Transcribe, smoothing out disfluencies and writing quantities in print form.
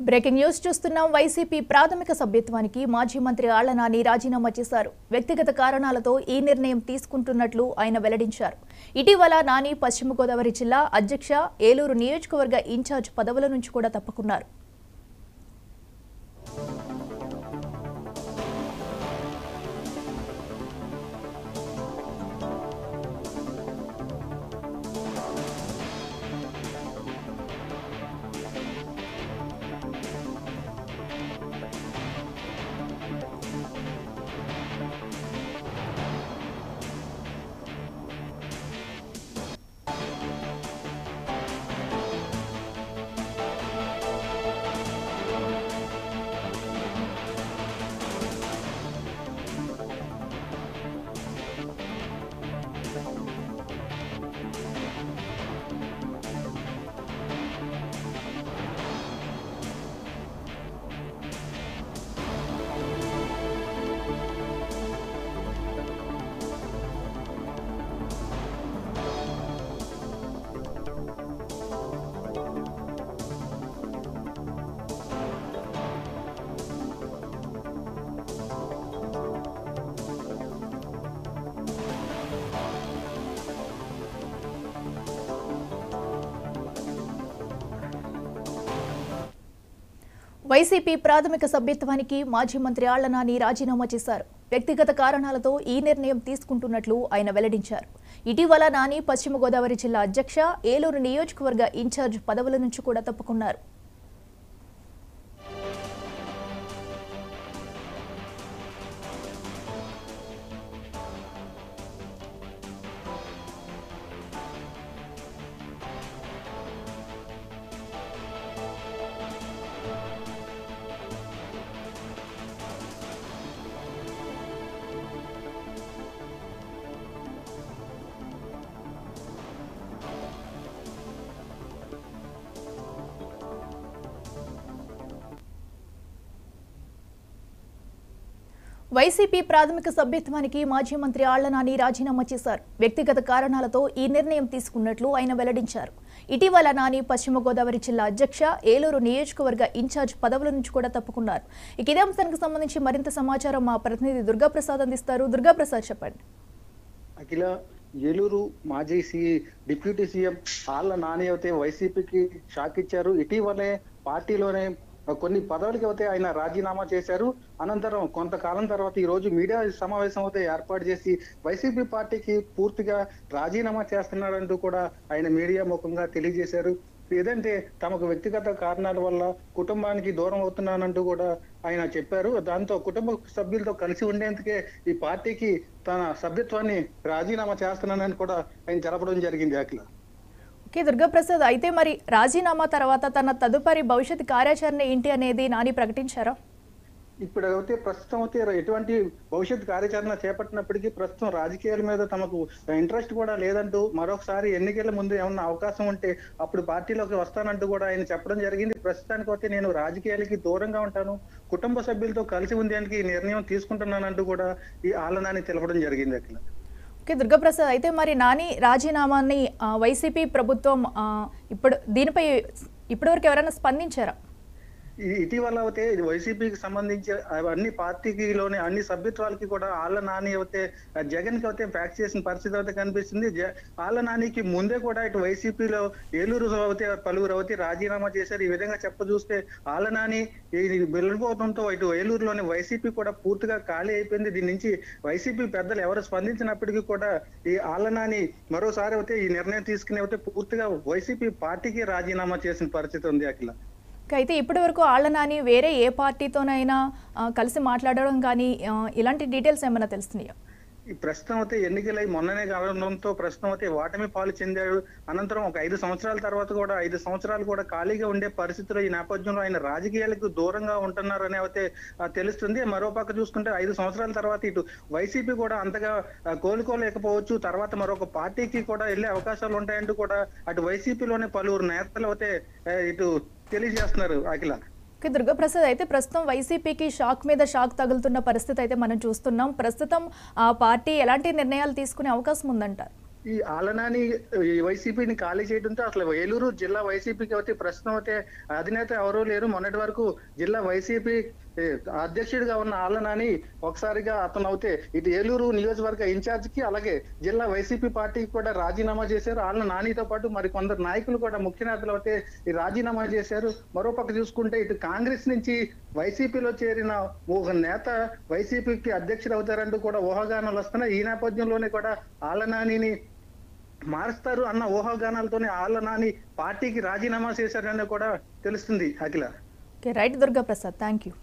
Breaking news చూస్తున్నాం. YCP ప్రాథమిక సభ్యత్వానికి మాజీ మంత్రి ఆళ్ల నాని రాజీనామా చేశారు. వ్యక్తిగత కారణాలతో ఈ నిర్ణయం తీసుకుంటున్నట్లు ఆయన వెల్లడించారు. ఇటీవల నాని పశ్చిమ గోదావరి జిల్లా అధ్యక్ష, ఏలూరు నియోజకవర్గ ఇన్ఛార్జ్ పదవుల నుంచి కూడా తప్పుకున్నారు. వైసీపీ ప్రాథమిక సభ్యత్వానికి మాజీ మంత్రి ఆళ్ల నాని రాజీనామా చేశారు. వ్యక్తిగత కారణాలతో ఈ నిర్ణయం తీసుకుంటున్నట్లు ఆయన వెల్లడించారు. ఇటీవల నాని పశ్చిమ గోదావరి జిల్లా అధ్యక్ష, ఏలూరు నియోజకవర్గ ఇన్ఛార్జ్ పదవుల నుంచి కూడా తప్పుకున్నారు. వైసీపీ ప్రాథమిక సభ్యత్వానికి మాజీ మంత్రి ఆళ్ల నాని రాజీనామా చేశారు. వ్యక్తిగత కారణాలతో ఈ నిర్ణయం తీసుకున్నట్లు ఆయన వెల్లడించారు. ఇటీవల నాని పశ్చిమ గోదావరి జిల్లా అధ్యక్ష, ఏలూరు నియోజకవర్గ ఇన్ఛార్జ్ పదవుల నుంచి కూడా తప్పుకున్నారు. ఇదే అంశానికి సంబంధించి మరింత సమాచారం మా ప్రతినిధి దుర్గాప్రసాద్ అందిస్తారు. దుర్గాప్రసాద్, చెప్పండి. అఖిల, ఏలూరు మాజీ డిప్యూటీ సీఎం ఆళ్ల నాని అయితే వైసీపీకి షాక్ ఇచ్చారు. ఇటీవలే పార్టీలోనే కొన్ని పదవులకి అయితే ఆయన రాజీనామా చేశారు. అనంతరం కొంతకాలం తర్వాత ఈ రోజు మీడియా సమావేశం అయితే ఏర్పాటు చేసి వైసీపీ పార్టీకి పూర్తిగా రాజీనామా చేస్తున్నారంటూ కూడా ఆయన మీడియా ముఖంగా తెలియజేశారు. ఏదంటే తమకు వ్యక్తిగత కారణాల వల్ల కుటుంబానికి దూరం అవుతున్నానంటూ కూడా ఆయన చెప్పారు. దాంతో కుటుంబ సభ్యులతో కలిసి ఉండేందుకే ఈ పార్టీకి తన సభ్యత్వాన్ని రాజీనామా చేస్తున్నానని కూడా ఆయన తెలపడం జరిగింది. అఖిల, ఓకే దుర్గాప్రసాద్, అయితే మరి రాజీనామా తర్వాత తన తదుపరి భవిష్యత్ కార్యాచరణ ఏంటి అనేది నాని ప్రకటించారా? ఇప్పుడు అయితే ప్రస్తుతం అయితే ఎటువంటి భవిష్యత్ కార్యాచరణ చేపట్టినప్పటికీ ప్రస్తుతం రాజకీయాల మీద తమకు ఇంట్రెస్ట్ కూడా లేదంటూ, మరొకసారి ఎన్నికల ముందు ఏమన్నా అవకాశం ఉంటే అప్పుడు పార్టీలోకి వస్తానంటూ కూడా ఆయన చెప్పడం జరిగింది. ప్రస్తుతానికి అయితే నేను రాజకీయాలకి దూరంగా ఉంటాను, కుటుంబ సభ్యులతో కలిసి ఉండేందుకు ఈ నిర్ణయం తీసుకుంటున్నానంటూ కూడా ఈ ఆళ్ల నాని తెలపడం జరిగింది. అఖిల, ఓకే దుర్గాప్రసాద్, అయితే మరి నాని రాజీనామాని వైసీపీ ప్రభుత్వం దీనిపై ఇప్పటివరకు ఎవరైనా స్పందించారా? ఇటీవల అయితే వైసీపీకి సంబంధించి అన్ని పార్టీలోని అన్ని సభ్యత్వాలకి కూడా ఆళ్ల నాని అయితే జగన్ కి అయితే ప్యాక్ చేసిన పరిస్థితి అయితే కనిపిస్తుంది. ఆళ్ల నానికి ముందే కూడా ఇటు వైసీపీలో ఏలూరు అయితే పలువురు అయితే రాజీనామా చేశారు. ఈ విధంగా చూస్తే ఆళ్ల నాని వెళ్ళిపోవడంతో ఇటు ఏలూరులోని వైసీపీ కూడా పూర్తిగా ఖాళీ అయిపోయింది. దీని నుంచి వైసీపీ పెద్దలు ఎవరు స్పందించినప్పటికీ కూడా ఈ ఆళ్ల నాని మరోసారి అయితే ఈ నిర్ణయం తీసుకుని అయితే పూర్తిగా వైసీపీ పార్టీకి రాజీనామా చేసిన పరిస్థితి ఉంది. అఖిల, అయితే ఇప్పటి వరకు ఆళ్ల నాని వేరే ఏ పార్టీతోనైనా కలిసి మాట్లాడడం కానీ ఇలాంటి డీటెయిల్స్ ఏమైనా తెలుస్తున్నాయా? ఈ ప్రస్తుతం అయితే ఎన్నికలై మొన్ననే కావడంతో ప్రస్తుతం అయితే ఓటమి పాలు చెందాడు. అనంతరం ఒక 5 సంవత్సరాల తర్వాత కూడా 5 సంవత్సరాలు కూడా ఖాళీగా ఉండే పరిస్థితుల్లో ఈ నేపథ్యంలో ఆయన రాజకీయాలకు దూరంగా ఉంటున్నారని అయితే తెలుస్తుంది. మరోపక్క చూసుకుంటే 5 సంవత్సరాల తర్వాత ఇటు వైసీపీ కూడా అంతగా కోలుకోలేకపోవచ్చు, తర్వాత మరొక పార్టీకి కూడా వెళ్లే అవకాశాలు ఉంటాయంటూ కూడా అటు వైసీపీలోనే పలువురు నేతలు అయితే ఇటు తెలియజేస్తున్నారు. అఖిల, దుర్గాప్రసాద్, అయితే ప్రస్తుతం వైసీపీకి షాక్ మీద షాక్ తగులుతున్న పరిస్థితి అయితే మనం చూస్తున్నాం. ప్రస్తుతం ఆ పార్టీ ఎలాంటి నిర్ణయాలు తీసుకునే అవకాశం ఉందంటారు? ఈ ఆలనాని ఈ వైసీపీని ఖాళీ చేయడంతో అసలు ఏలూరు జిల్లా వైసీపీకి అయితే ప్రస్తుతం అయితే అధినేత ఎవరూ లేరు. మొన్నటి వరకు జిల్లా వైసీపీ అధ్యక్షుడిగా ఉన్న ఆలనాని ఒకసారిగా అతను అయితే ఇటు ఏలూరు నియోజకవర్గ ఇన్ఛార్జ్ కి అలాగే జిల్లా వైసీపీ పార్టీకి కూడా రాజీనామా చేశారు. ఆళ్ళ నానితో పాటు మరి కొందరు నాయకులు కూడా ముఖ్య నేతలు అయితే ఈ రాజీనామా చేశారు. మరోపక్క చూసుకుంటే ఇటు కాంగ్రెస్ నుంచి వైసీపీలో చేరిన ఒక నేత వైసీపీకి అధ్యక్షుడు అవుతారంటూ కూడా ఊహాగానాలు వస్తున్నాయి. ఈ నేపథ్యంలోనే కూడా ఆళ్ళ నానిని మారుస్తారు అన్న ఊహాగానాలతోనే ఆళ్ళ నాని పార్టీకి రాజీనామా చేశారని కూడా తెలుస్తుంది. Akhila. Okay, right Durga Prasad, thank you.